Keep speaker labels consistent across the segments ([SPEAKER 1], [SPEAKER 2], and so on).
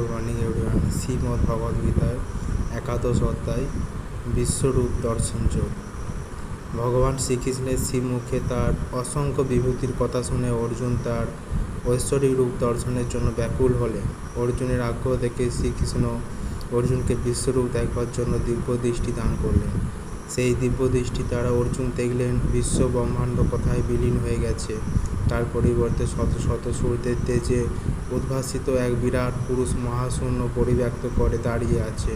[SPEAKER 1] Good morning everyone. শ্রীমদ্ ভগবদ্গীতার একাদশ অধ্যায় বিশ্বরূপ দর্শন যোগ। ভগবান শ্রীকৃষ্ণের শ্রীমুখে তার অসংখ্য বিভূতির কথা শুনে অর্জুন তার ঐশ্বরিক রূপ দর্শনের জন্য ব্যাকুল হলেন। অর্জুনের আগ্রহ দেখে শ্রীকৃষ্ণ অর্জুনকে বিশ্বরূপ দেখবার জন্য দিব্য দৃষ্টি দান করলেন। সেই দিব্য দৃষ্টি দ্বারা অর্জুন দেখলেন বিশ্ব ব্রহ্মাণ্ড কোথায় বিলীন হয়ে গেছে। তার পরিবর্তে শত শত সূর্যের তেজে উদ্ভাসিত এক বিরাট পুরুষ মহাশূন্য পরিব্যাপ্ত করে দাঁড়িয়ে আছে।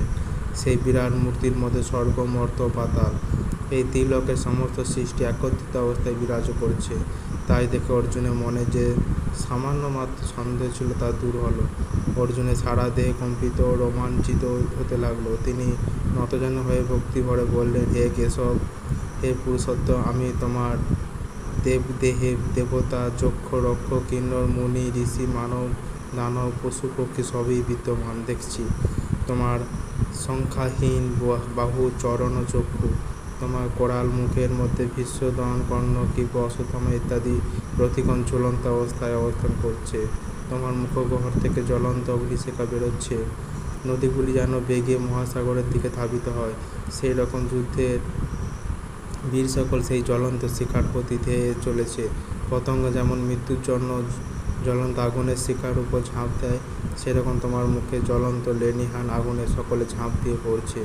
[SPEAKER 1] সেই বিরাট মূর্তির মধ্যে স্বর্গ মর্ত্য পাতাল এই ত্রিলোকের সমস্ত সৃষ্টি একত্রিত অবস্থায় বিরাজ করছে। তাই দেখে অর্জুনের মনে যে সামান্য মাত্র সন্দেহ ছিল তা দূর হলো। অর্জুনের সারা দেহ কম্পিত ও রোমাঞ্চিত হতে লাগলো। তিনি নতজানু হয়ে ভক্তি ভরে বললেন, হে কেশব, হে পুরুষোত্তম, আমি তোমার দেবদেহে দেবতা, যক্ষ, রক্ষ, কিন্নর, মুনি, ঋষি, মানব, দানব, পশু পক্ষী সবই বিদ্যমান দেখছি। তোমার সংখ্যাহীন বাহু, চরণ ও চক্ষু, তোমার কোরাল মুখের মধ্যে ভীষ্ম, দন, কর্ণ, কৃপ, অশ্বত্থামা ইত্যাদি প্রতিক্ষণ ঝুলন্ত অবস্থায় অবস্থান করছে। তোমার মুখগহ্বর থেকে জ্বলন্ত অগ্নিশিখা বেরোচ্ছে। নদীগুলি যেন বেগে মহাসাগরের দিকে ধাবিত হয়, সেই রকম যুদ্ধের বীর সকল সেই জ্বলন্ত শিখার প্রতি ধেয়ে চলেছে। পতঙ্গ যেমন মৃত্যুর জন্য জ্বলন্ত আগুনের শিখার উপর ঝাঁপ দেয়, সেরকম তোমার মুখে জ্বলন্ত লেনিহান আগুনে সকলে ঝাঁপ দিয়ে পড়ছে।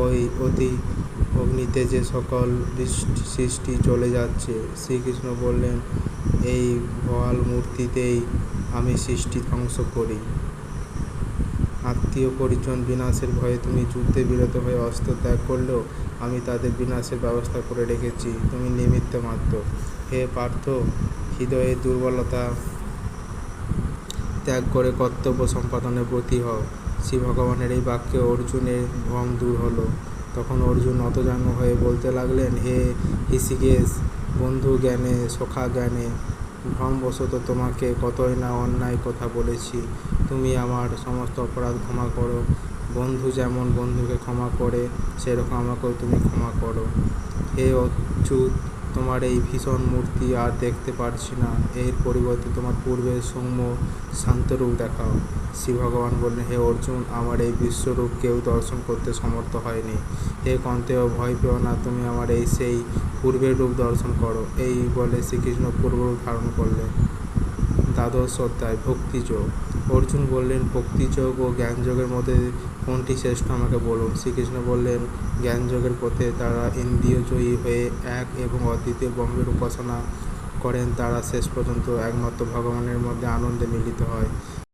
[SPEAKER 1] ওই অতি অগ্নিতেজে সকল সৃষ্টি চলে যাচ্ছে। শ্রীকৃষ্ণ বললেন, এই ভয়াল মূর্তিতেই আমি সৃষ্টি ধ্বংস করি। আত্মীয় পরিজন বিনাশের ভয়ে তুমি যুদ্ধে বিরত হয়ে অস্ত্র ত্যাগ করলেও আমি তাদের বিনাশের ব্যবস্থা করে রেখেছি। তুমি নিমিত্ত মাত্র। হে পার্থ, হৃদয়ের দুর্বলতা ত্যাগ করে কর্তব্য সম্পাদনে ব্রতী হও। শ্রী ভগবানের এই বাক্যে অর্জুনের ভ্রম দূর হলো। তখন অর্জুন নতজানু হয়ে বলতে লাগলেন, হে ঋষিকেশ, বন্ধু জ্ঞানে সখা জ্ঞানে ভ্রমবশত তোমাকে কতই না অন্যায় কথা বলেছি। তুমি আমার সমস্ত অপরাধ ক্ষমা করো। বন্ধু যেমন বন্ধুকে ক্ষমা করে, সেরকম আমাকেও তুমি ক্ষমা করো। হে অচ্যুত, তোমার এই ভীষণ মূর্তি আর দেখতে পারছি না। এর পরিবর্তে তোমার পূর্বের সৌম্য শান্তরূপ দেখাও। শ্রী ভগবান বললেন, হে অর্জুন, আমার এই বিশ্বরূপ কেউ দর্শন করতে সমর্থ হয়নি। হে কন্তেয়, ভয় পেও না, তুমি আমার এই সেই পূর্বের রূপ দর্শন করো। এই বলে শ্রীকৃষ্ণ পূর্বরূপ ধারণ করলেন। দ্বাদশ অধ্যায় ভক্তিযোগ। অর্জুন বললেন, ভক্তিযোগ ও জ্ঞানযোগের মধ্যে কোনটি শ্রেষ্ঠ আমাকে বলুন। শ্রীকৃষ্ণ বললেন, জ্ঞানযোগের পথে তারা ইন্দ্রিয়জয়ী হয়ে এক এবং অদ্বিতীয় ব্রহ্মের উপাসনা করেন, তারা শেষ পর্যন্ত একমাত্র ভগবানের মধ্যে আনন্দে মিলিত হয়।